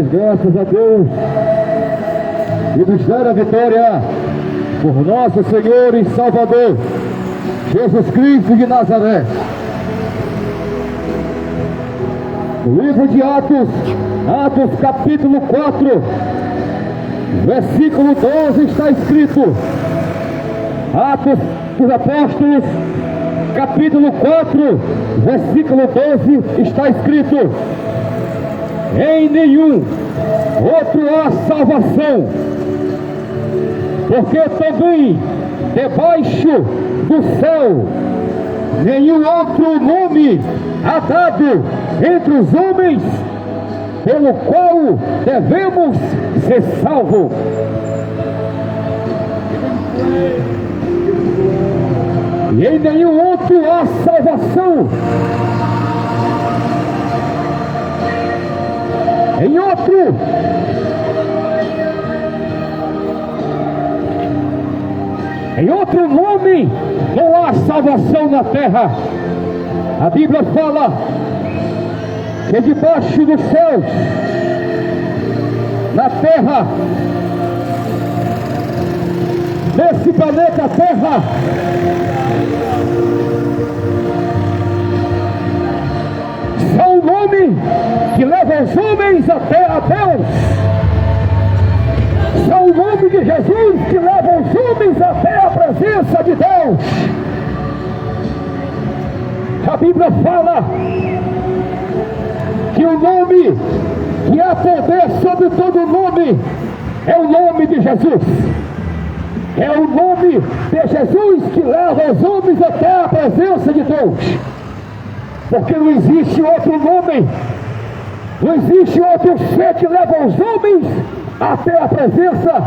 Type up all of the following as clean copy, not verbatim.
Damos graças a Deus e nos dar a vitória por nosso Senhor e Salvador, Jesus Cristo de Nazaré. No livro de Atos capítulo 4, versículo 12 está escrito, Atos dos Apóstolos, capítulo 4, versículo 12 está escrito: em nenhum outro há salvação, porque também debaixo do céu nenhum outro nome há dado entre os homens pelo qual devemos ser salvos. E em nenhum outro há salvação. Em outro nome não há salvação na terra. A Bíblia fala que debaixo dos céus, na terra, nesse planeta Terra, só o nome que leva os homens até a Deus. Só o nome de Jesus que leva os homens até a presença de Deus. A Bíblia fala que o nome que há poder sobre todo nome é o nome de Jesus. É o nome de Jesus que leva os homens até a presença de Deus. Porque não existe outro nome, não existe outro ser que leva os homens até a presença,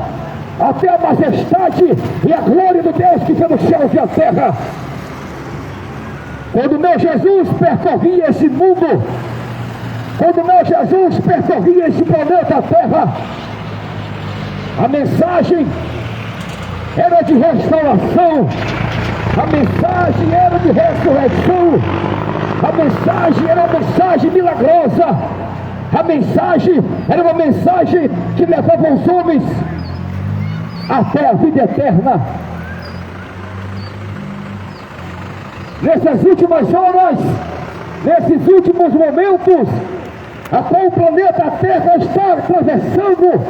até a majestade e a glória de Deus que está nos céus e a terra. Quando meu Jesus percorria esse mundo, quando meu Jesus percorria esse planeta Terra, a mensagem era de restauração, a mensagem era de ressurreição, a mensagem era uma mensagem milagrosa, a mensagem era uma mensagem que levava os homens até a vida eterna. Nessas últimas horas, nesses últimos momentos, a qual o planeta Terra está atravessando,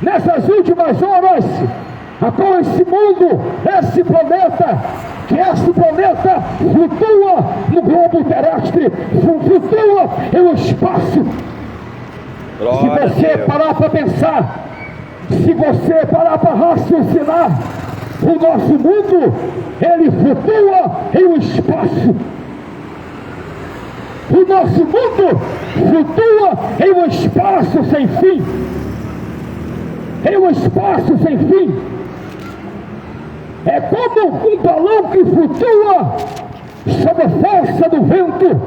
nessas últimas horas, a qual esse mundo, esse planeta flutua no globo terrestre, flutua no espaço. Se você parar para pensar, se você parar para raciocinar, o nosso mundo, ele flutua em um espaço. O nosso mundo flutua em um espaço sem fim. Em um espaço sem fim. É como um balão que flutua sob a força do vento.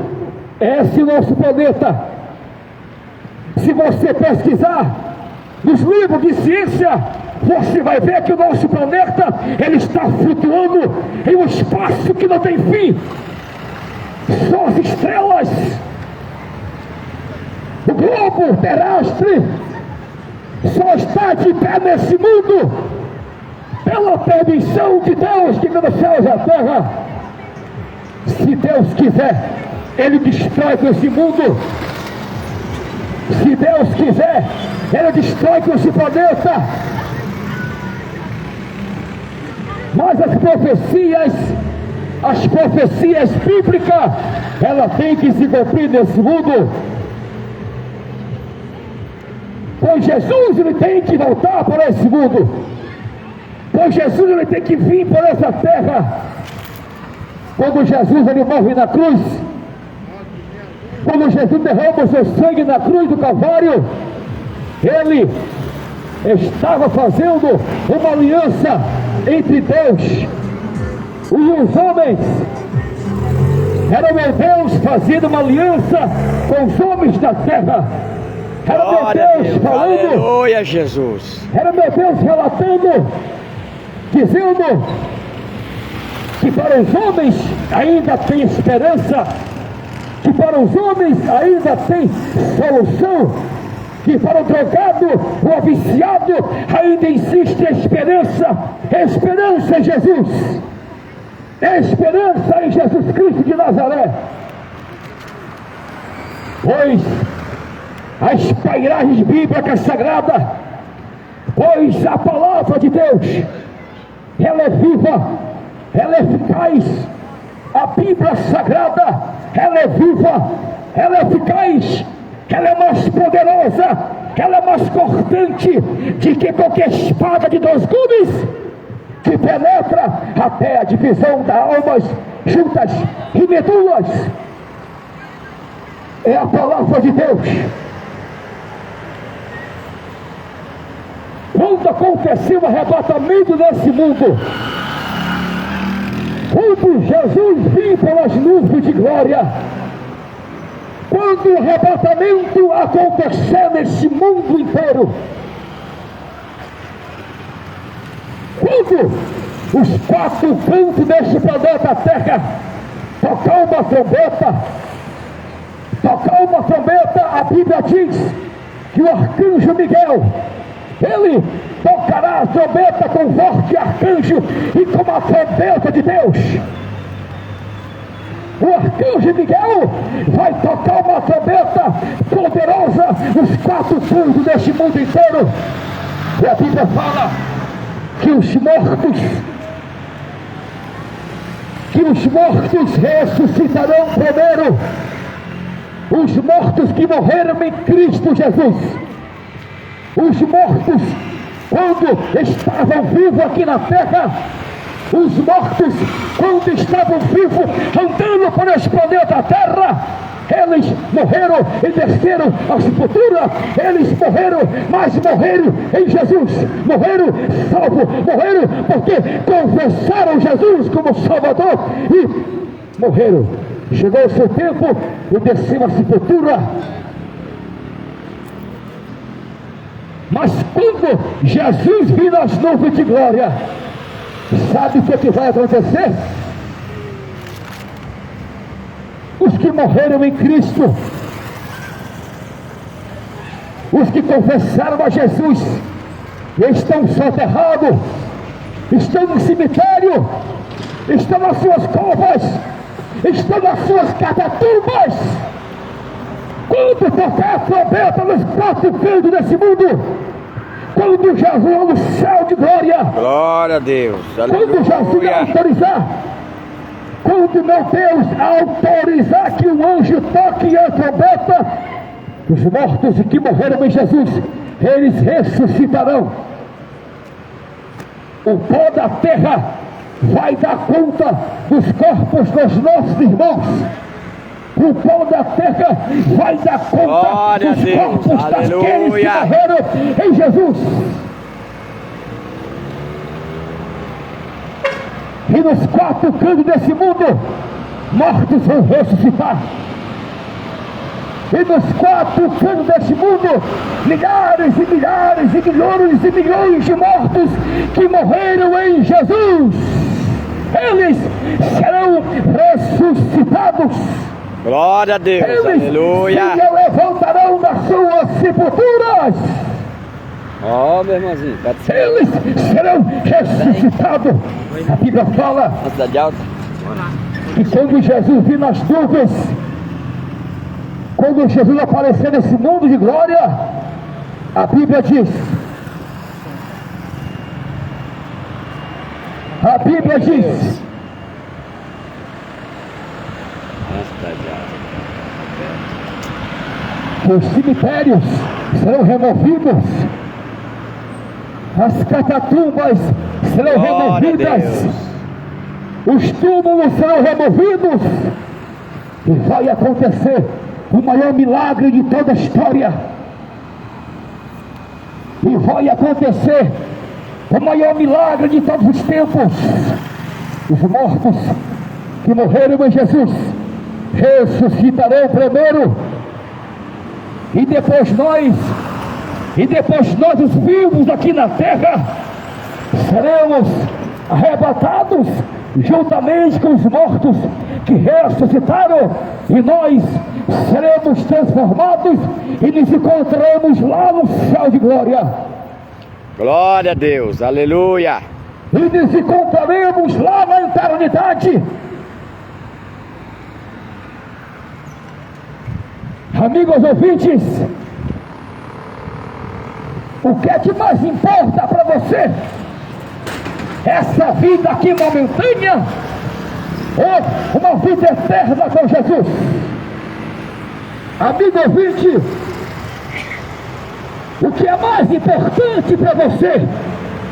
É esse nosso planeta. Se você pesquisar nos livros de ciência, você vai ver que o nosso planeta, ele está flutuando em um espaço que não tem fim. Só as estrelas, o globo terrestre, só está de pé nesse mundo pela permissão de Deus que nos céus e a terra. Se Deus quiser, ele destrói com esse mundo. Se Deus quiser, ele destrói com esse planeta. Mas as profecias bíblicas, ela tem que se cumprir nesse mundo. Pois Jesus, ele tem que voltar para esse mundo. Pois Jesus, ele tem que vir para essa terra. Quando Jesus, ele morre na cruz, quando Jesus derrama o seu sangue na cruz do Calvário, ele estava fazendo uma aliança entre Deus e os homens. Era meu Deus fazendo uma aliança com os homens da terra. Era meu Deus falando. Aleluia, Jesus. Era meu Deus relatando, dizendo que para os homens ainda tem esperança. que para os homens ainda tem solução, que para o drogado, o viciado, ainda existe esperança. Esperança em Jesus, esperança em Jesus Cristo de Nazaré. Pois as pairagens bíblicas sagradas, pois a palavra de Deus, ela é viva, ela é eficaz. A Bíblia Sagrada, ela é viva, ela é eficaz, ela é mais poderosa, ela é mais cortante de que qualquer espada de 2 gumes, que penetra até a divisão das almas, juntas e medulas. É a palavra de Deus. Quando aconteceu o arrebatamento desse mundo, quando Jesus vinha pelas nuvens de glória, quando o arrebatamento acontecer nesse mundo inteiro, quando os 4 cantos deste planeta Terra tocar uma trombeta, a Bíblia diz que o arcanjo Miguel, ele tocará a trombeta com o forte arcanjo e com a trombeta de Deus. O arcanjo Miguel vai tocar uma trombeta poderosa nos 4 cantos deste mundo inteiro. E a Bíblia fala que os mortos ressuscitarão primeiro. Os mortos que morreram em Cristo Jesus. Os mortos, quando estavam vivos aqui na terra, os mortos, quando estavam vivos, andando por esse planeta Terra, eles morreram e desceram à sepultura. Eles morreram, mas morreram em Jesus. Morreram salvo, morreram porque confessaram Jesus como Salvador e morreram. Chegou o seu tempo e desceu à sepultura. Mas quando Jesus vir nas nuvens de glória, sabe o que vai acontecer? Os que morreram em Cristo, os que confessaram a Jesus, estão soterrados, estão no cemitério, estão nas suas covas, estão nas suas catatumbas. Quando tocar a trombeta nos 4 cantos desse mundo, quando Jesus no céu de glória, glória a Deus, quando Jesus autorizar, quando meu Deus autorizar que o anjo toque a trombeta, os mortos que morreram em Jesus, eles ressuscitarão. O pó da terra vai dar conta dos corpos dos nossos irmãos. O pó da terra vai dar conta glória dos corpos daqueles que morreram em Jesus. E nos 4 cantos desse mundo, mortos vão ressuscitar. E nos 4 cantos desse mundo, milhares e milhares e milhões e milhões de mortos que morreram em Jesus, eles serão ressuscitados. Glória a Deus, eles aleluia. se levantarão das suas sepulturas. Ó, meu irmãozinho, pode ser. Eles serão ressuscitados. A Bíblia fala que quando Jesus vir nas nuvens, quando Jesus aparecer nesse mundo de glória, a Bíblia diz, que os cemitérios serão removidos, as catatumbas serão removidas, os túmulos serão removidos, e vai acontecer o maior milagre de toda a história. E vai acontecer o maior milagre de todos os tempos. Os mortos que morreram em Jesus ressuscitarão primeiro, e depois nós os vivos aqui na terra seremos arrebatados juntamente com os mortos que ressuscitaram, e nós seremos transformados e nos encontraremos lá no céu de glória. Glória a Deus, aleluia. E nos encontraremos lá na eternidade. Amigos ouvintes, o que é que mais importa para você? Essa vida aqui momentânea ou uma vida eterna com Jesus? Amigo ouvinte, o que é mais importante para você?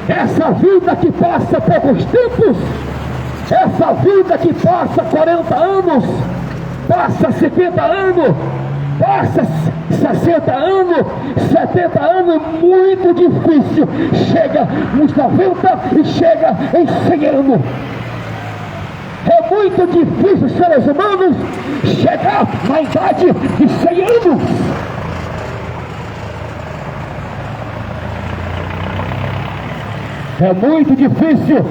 Essa vida que passa poucos tempos? Essa vida que passa 40 anos? Passa 50 anos? Passa 60 anos, 70 anos, muito difícil. Chega nos 90 e chega em 100 anos. É muito difícil, seres humanos, chegar na idade de 100 anos. É muito difícil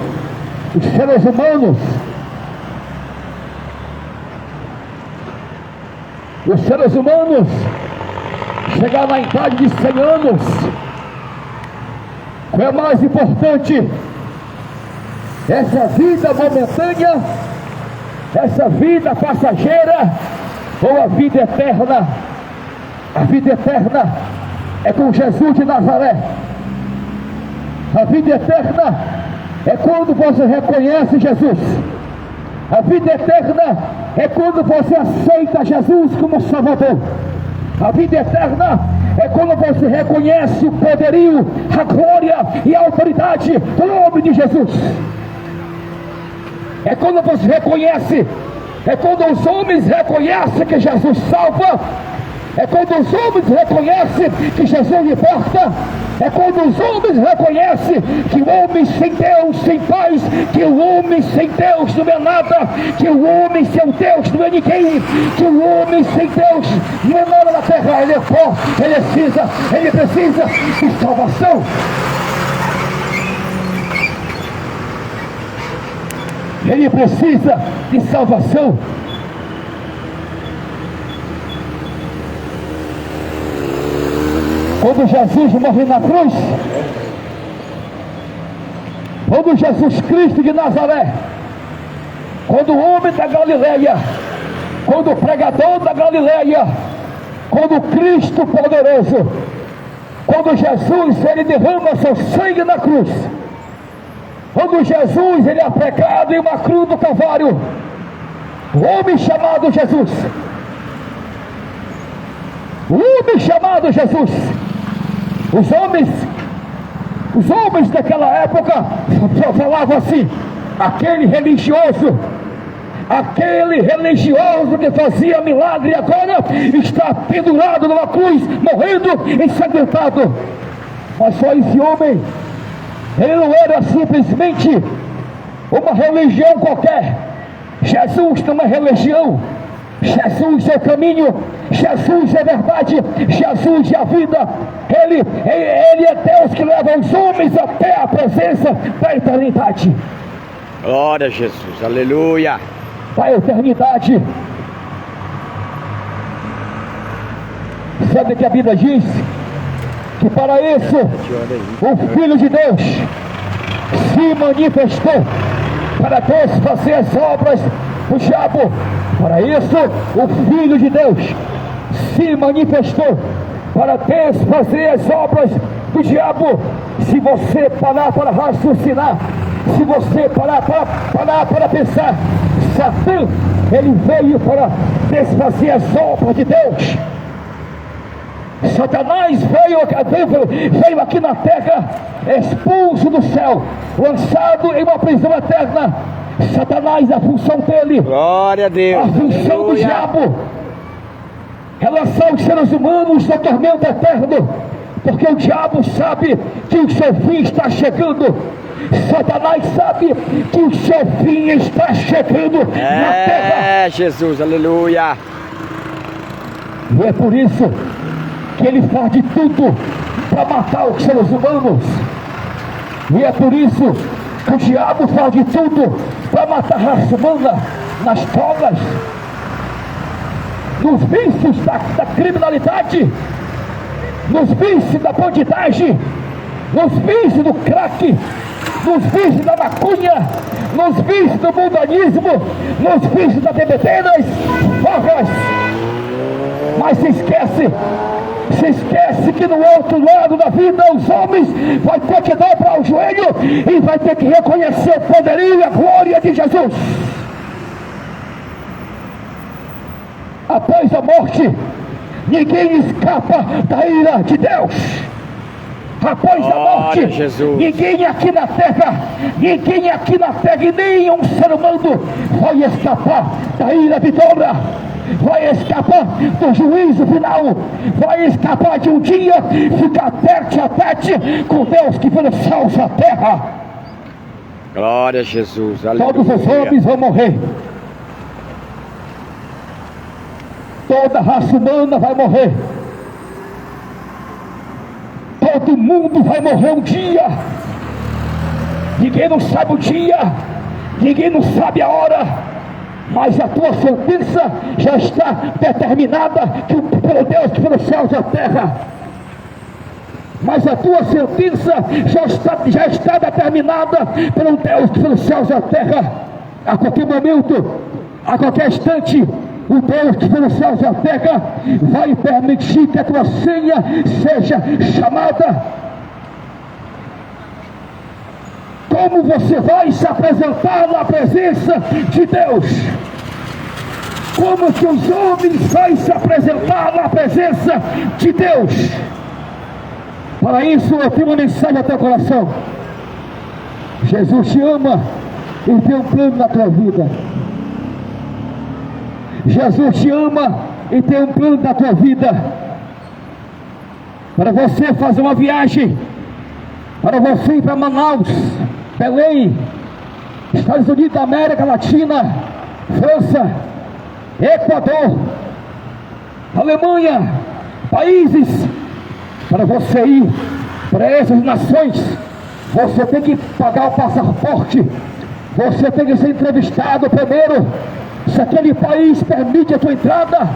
os seres humanos, chegar na idade de 100 anos. O que é mais importante? Essa vida momentânea, essa vida passageira, ou a vida eterna? A vida eterna é com Jesus de Nazaré. A vida eterna é quando você reconhece Jesus. A vida eterna é quando você aceita Jesus como Salvador. A vida eterna é quando você reconhece o poderio, a glória e a autoridade do nome de Jesus. É quando você reconhece, é quando os homens reconhecem que Jesus salva. É quando os homens reconhecem que Jesus liberta. É quando os homens reconhecem que o homem sem Deus, sem paz, que o homem sem Deus não é nada, que o homem sem Deus não é ninguém, que o homem sem Deus não é nada na terra. Ele é pó, ele precisa de salvação. Ele precisa de salvação. Quando Jesus morre na cruz, quando Jesus Cristo de Nazaré, quando o homem da Galileia, quando o pregador da Galileia, quando o Cristo poderoso, quando Jesus ele derrama seu sangue na cruz, quando Jesus ele é pregado em uma cruz do Calvário, o homem chamado Jesus, os homens daquela época falavam assim: aquele religioso que fazia milagre agora está pendurado numa cruz, morrendo ensanguentado. Mas só esse homem, ele não era simplesmente uma religião qualquer. Jesus não é religião. Jesus é o caminho, Jesus é a verdade, Jesus é a vida. Ele é Deus que leva os homens até a presença da eternidade. Glória a Jesus, aleluia. Da eternidade. Sabe que a Bíblia diz? Que para isso o Filho de Deus se manifestou para desfazer as obras do diabo. Para isso o Filho de Deus se manifestou para desfazer as obras do diabo. Se você parar para raciocinar, se você parar para pensar, Satã, ele veio para desfazer as obras de Deus. Satanás veio aqui na terra, expulso do céu, lançado em uma prisão eterna. Satanás, a função dele, glória a Deus, a função aleluia, do diabo é lançar os seres humanos no tormento eterno, porque o diabo sabe que o seu fim está chegando. Satanás sabe que o seu fim está chegando na terra. Jesus, aleluia. E é por isso que ele faz de tudo para matar os seres humanos. E é por isso que o diabo faz de tudo para matar a raça humana. nas drogas, nos vícios da criminalidade, nos vícios da bandidagem, nos vícios do crack, nos vícios da maconha, nos vícios do mundanismo, nos vícios da bebedeiras, drogas. Mas se esquece que no outro lado da vida os homens vão ter que dobrar o joelho e vai ter que reconhecer o poderio e a glória de Jesus. Após a morte, ninguém escapa da ira de Deus. Após a morte, ninguém aqui na terra e nenhum ser humano vai escapar da ira vindoura, vai escapar do juízo final, vai escapar de um dia ficar tete a tete com Deus que fez os céus e a terra. Glória a Jesus, aleluia. Todos os homens vão morrer, toda a raça humana vai morrer, todo mundo vai morrer um dia. Ninguém não sabe o dia, ninguém não sabe a hora, mas a tua sentença já está determinada pelo Deus que fez os céus e a terra. Mas a tua sentença já está determinada pelo Deus que fez os céus e a terra. A qualquer momento, a qualquer instante, o Deus que fez os céus e a terra vai permitir que a tua senha seja chamada. Como você vai se apresentar na presença de Deus? Como que os homens vão se apresentar na presença de Deus? Para isso eu tenho uma mensagem ao teu coração. Jesus te ama e tem um plano na tua vida. Jesus te ama e tem um plano na tua vida. Para você fazer uma viagem, para você ir para Manaus, Belém, Estados Unidos da América Latina, França, Equador, Alemanha, países, para você ir para essas nações, você tem que pagar o passaporte, você tem que ser entrevistado primeiro, se aquele país permite a tua entrada,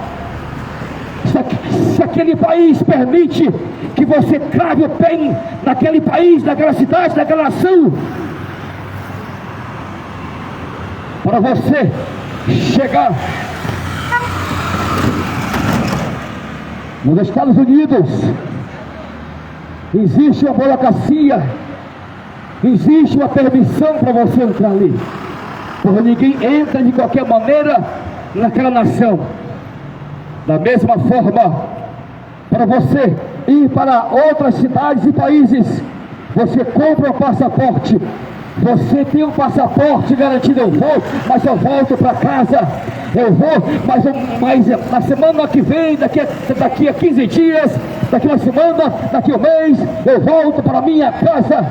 se aquele país permite que você crave o pé naquele país, naquela cidade, naquela nação, para você chegar nos Estados Unidos, existe uma burocracia, existe uma permissão para você entrar ali, porque ninguém entra de qualquer maneira naquela nação. Da mesma forma, para você ir para outras cidades e países, você compra um passaporte, você tem um passaporte garantido. Eu vou, mas eu volto para casa, eu vou, mas na semana que vem, daqui a 15 dias, daqui uma semana, daqui um mês, eu volto para minha casa.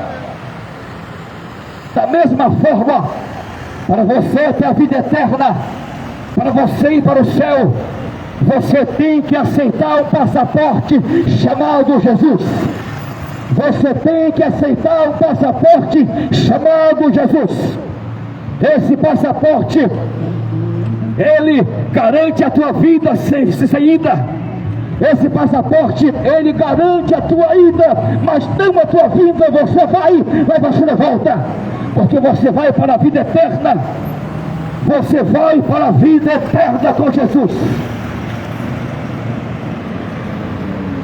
Da mesma forma, para você ter a vida eterna, para você ir para o céu, você tem que aceitar um passaporte chamado Jesus. Você tem que aceitar um passaporte chamado Jesus. Esse passaporte, ele garante a tua vida sem saída. Esse passaporte, ele garante a tua ida, mas não a tua vinda. Você vai, mas você não volta, porque você vai para a vida eterna. Você vai para a vida eterna com Jesus.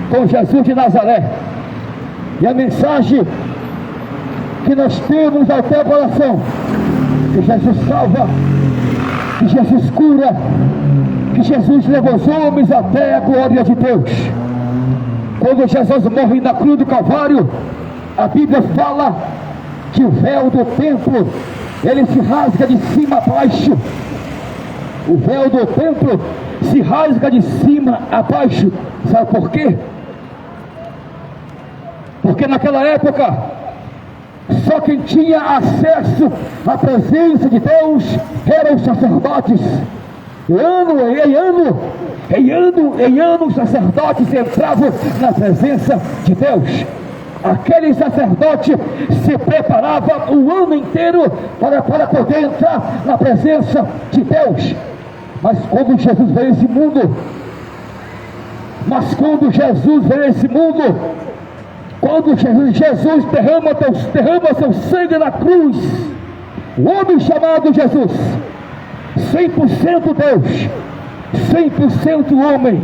Com Jesus de Nazaré. E a mensagem que nós temos ao teu coração: que Jesus salva, que Jesus cura, que Jesus leva os homens até a glória de Deus. Quando Jesus morre na cruz do Calvário, a Bíblia fala que o véu do templo, ele se rasga de cima a baixo. O véu do templo se rasga de cima a baixo. Sabe por quê? Porque naquela época, só quem tinha acesso à presença de Deus eram os sacerdotes. Em ano, os sacerdotes entravam na presença de Deus. aquele sacerdote se preparava o ano inteiro para poder entrar na presença de Deus. Mas quando Jesus veio a esse mundo, quando Jesus derrama seu sangue na cruz, o homem chamado Jesus, 100% Deus, 100% homem,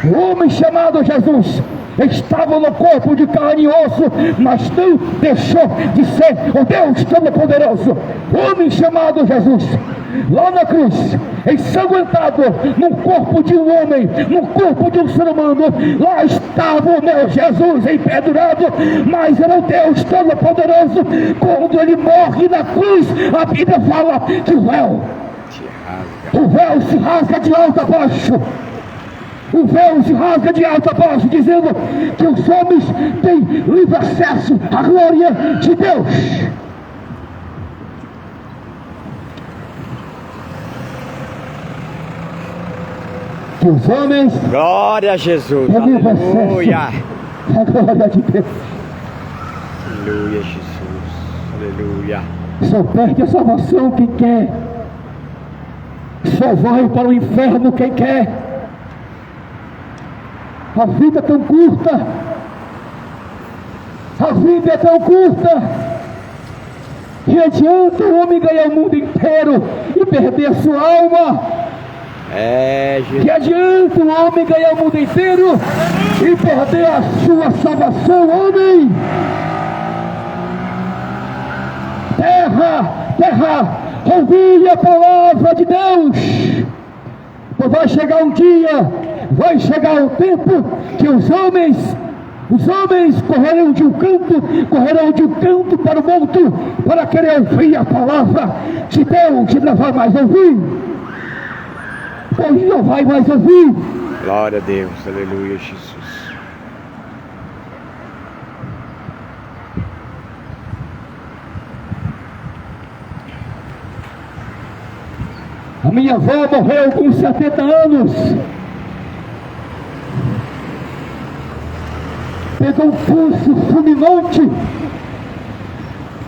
o homem chamado Jesus, estava no corpo de carne e osso, mas não deixou de ser o Deus Todo-Poderoso. O homem chamado Jesus, lá na cruz, ensanguentado, no corpo de um homem, no corpo de um ser humano, lá estava o meu Jesus empedurado, mas era o Deus Todo-Poderoso. Quando ele morre na cruz, a Bíblia fala que o véu se rasga de alto a baixo. O véu se rasga de alto a baixo, dizendo que os homens têm livre acesso à glória de Deus. Que os homens... Glória a Jesus. têm livre acesso Aleluia. à glória de Deus. Aleluia, Jesus. Aleluia. Só perde a salvação quem quer. Só vai para o inferno quem quer. A vida é tão curta. A vida é tão curta. Que adianta o homem ganhar o mundo inteiro e perder a sua alma? Jesus. Que adianta o homem ganhar o mundo inteiro e perder a sua salvação, homem? Terra, ouvi a palavra de Deus. Pois vai chegar um dia, vai chegar o tempo que os homens correrão de um canto para o outro, para querer ouvir a palavra de Deus, e não vai mais ouvir. Pois não vai mais ouvir. Glória a Deus. Aleluia, Jesus. A minha avó morreu com 70 anos. Pegou um pulso fulminante.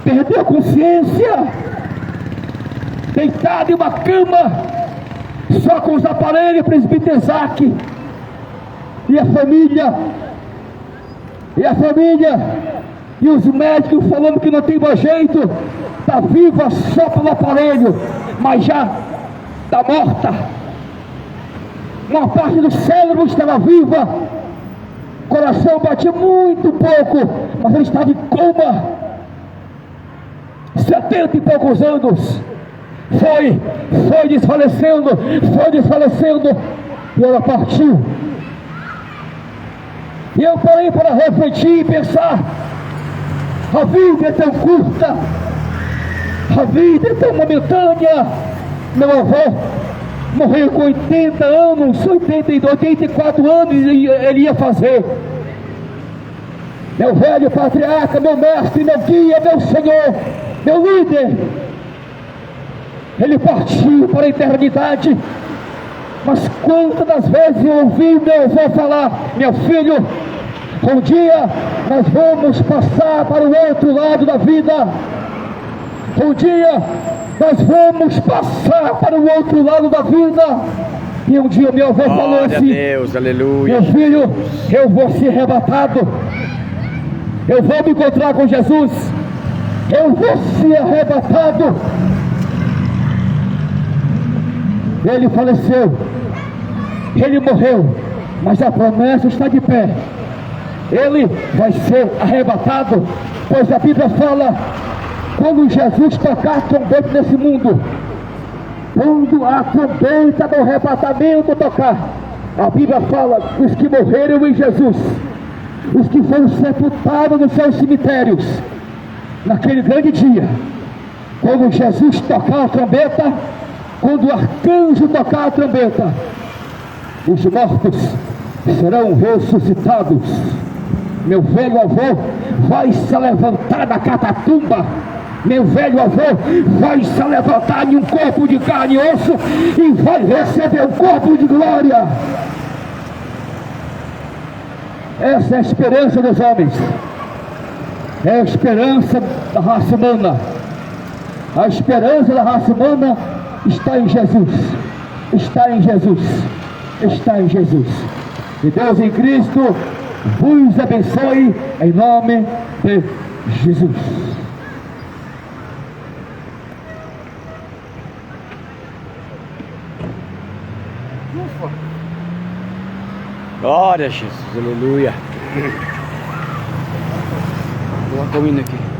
Perdeu a consciência. Deitada em uma cama, só com os aparelhos presbitesac. E a família. E os médicos falando que não tem mais jeito. Está viva só pelo aparelho, mas já está morta. Uma parte do cérebro estava viva. O coração batia muito pouco, mas ele estava em coma. 70 e poucos anos. Foi desfalecendo. E ela partiu. E eu parei para refletir e pensar: a vida é tão curta, a vida é tão momentânea. Meu avô morreu com 80 anos, 84 anos ele ia fazer. Meu velho patriarca, meu mestre, meu guia, meu senhor, meu líder, ele partiu para a eternidade. Mas quantas das vezes eu ouvi meu avô falar: meu filho, um dia nós vamos passar para o outro lado da vida. Um dia nós vamos passar para o outro lado da vida. E um dia meu avô falou assim: Deus, aleluia. Meu filho, eu vou ser arrebatado. Eu vou me encontrar com Jesus. Eu vou ser arrebatado. Ele faleceu. Ele morreu. Mas a promessa está de pé. Ele vai ser arrebatado. Pois a Bíblia fala: quando Jesus tocar a trombeta nesse mundo, quando a trombeta do arrebatamento tocar, a Bíblia fala: os que morreram em Jesus, os que foram sepultados nos seus cemitérios, naquele grande dia, quando Jesus tocar a trombeta, quando o arcanjo tocar a trombeta, os mortos serão ressuscitados. Meu velho avô vai se levantar da catatumba. Meu velho avô vai se levantar em um corpo de carne e osso e vai receber um corpo de glória. Essa é a esperança dos homens. é a esperança da raça humana. A esperança da raça humana está em Jesus. Está em Jesus. Está em Jesus. Que Deus em Cristo vos abençoe em nome de Jesus. Glória a Jesus, aleluia. Vou colocar o hino aqui.